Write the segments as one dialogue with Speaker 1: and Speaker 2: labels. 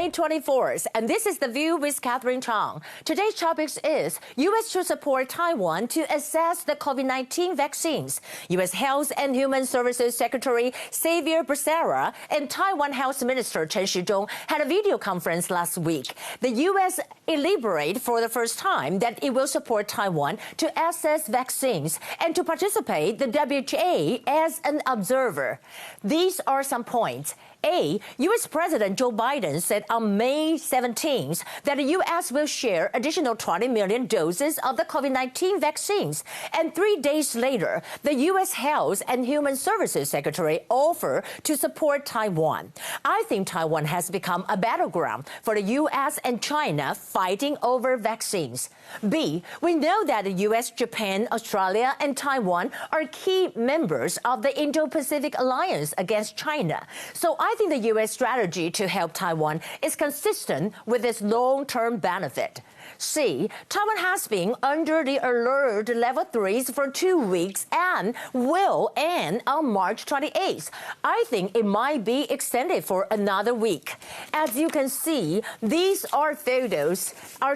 Speaker 1: May 24th, and this is The View with Catherine Chang. Today's topic is U.S. should support Taiwan to assess the COVID-19 vaccines. U.S. Health and Human Services Secretary Xavier Becerra and Taiwan Health Minister陈时中had a video conference last week. The U.S. elaborated for the first time that it will support Taiwan to assess vaccines and to participate the WHA as an observer. These are some points. A. U.S. President Joe Biden said on May 17th that the U.S. will share additional 20 million doses of the COVID-19 vaccines. And 3 days later, the U.S. Health and Human Services Secretary offered to support Taiwan. I think Taiwan has become a battleground for the U.S. and China fighting over vaccines. B. We know that the U.S., Japan, Australia, and Taiwan are key members of the Indo-Pacific Alliance against China. So I think the U.S. strategy to help Taiwan is consistent with its long-term benefit. C. Taiwan has been under the alert level 3s for 2 weeks and will end on March 28th. I think it might be extended for another week. As you can see, these are photos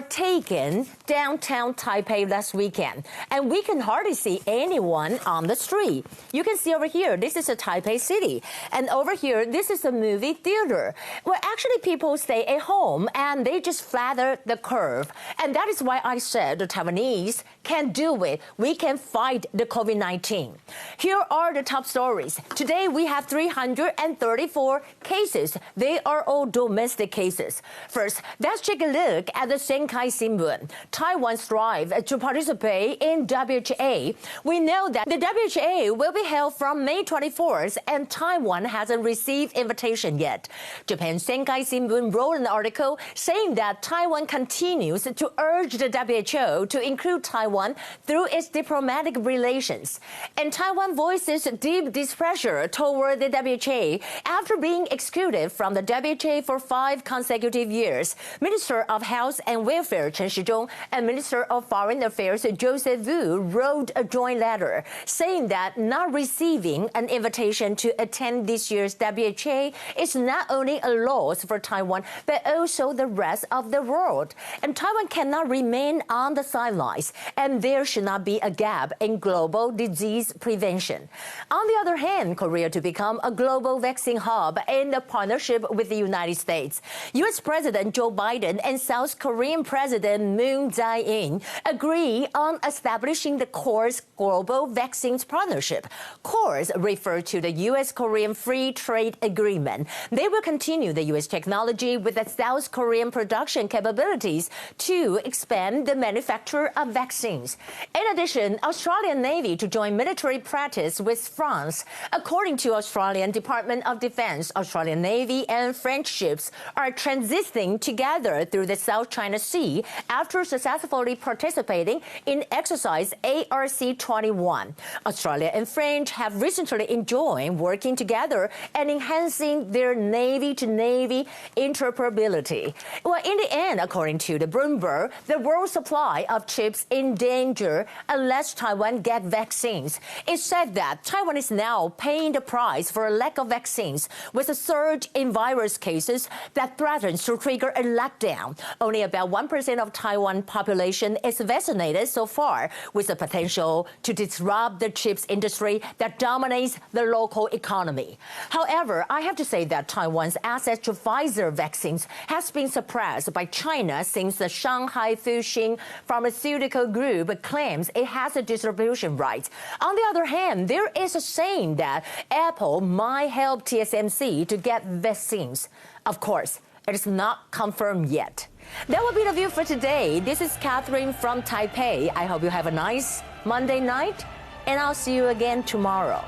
Speaker 1: taken downtown Taipei last weekend, and we can hardly see anyone on the street. You can see over here, this is a Taipei city, and over here, this is a movie theater, where actually people stay at home and they just flatter the curve. And that is why I said the Taiwanese can do it. We can fight the COVID-19. Here are the top stories. Today, we have 334 cases. They are all domestic cases. First, let's take a look at the Sankei Shimbun. Taiwan strives to participate in WHA. We know that the WHA will be held from May 24th, and Taiwan hasn't received invitation yet. Japan's Sankei Shimbun wrote an article saying that Taiwan continues to urge the WHO to include Taiwan through its diplomatic relations. And Taiwan voices deep displeasure toward the WHA after being excluded from the WHA for 5 consecutive years. Minister of Health and Welfare Chen Shizhong and Minister of Foreign Affairs Joseph Wu wrote a joint letter saying that not receiving an invitation to attend this year's WHA is not only a loss for Taiwan, but also the rest of the world. And Taiwan cannot remain on the sidelines, and there should not be a gap in global disease prevention. On the other hand, Korea to become a global vaccine hub in a partnership with the United States. U.S. President Joe Biden and South Korean President Moon Jae-in agree on establishing the CORS Global Vaccines Partnership. CORS refer to the U.S.-Korean Free Trade Agreement. They will continue the U.S. technology with the South Korean production capabilities to expand the manufacture of vaccines. In addition, Australian Navy to join military practice with France. According to Australian Department of Defense, Australian Navy and French ships are transiting together through the South China Sea after successfully participating in exercise ARC-21. Australia and French have recently enjoyed working together and enhancing their Navy-to-Navy interoperability. Well, in the end, according to the Bloomberg, the world supply of chips in danger unless Taiwan gets vaccines. It said that Taiwan is now paying the price for a lack of vaccines with a surge in virus cases that threatens to trigger a lockdown. Only about 1% of Taiwan population is vaccinated so far, with the potential to disrupt the chips industry that dominates the local economy. However, I have to say that Taiwan's access to Pfizer vaccines has been suppressed by China since the Shanghai Fuxing Pharmaceutical Group claims it has a distribution right. On the other hand, there is a saying that Apple might help TSMC to get vaccines. Of course, it is not confirmed yet. That will be the view for today. This is Catherine from Taipei. I hope you have a nice Monday night, and I'll see you again tomorrow.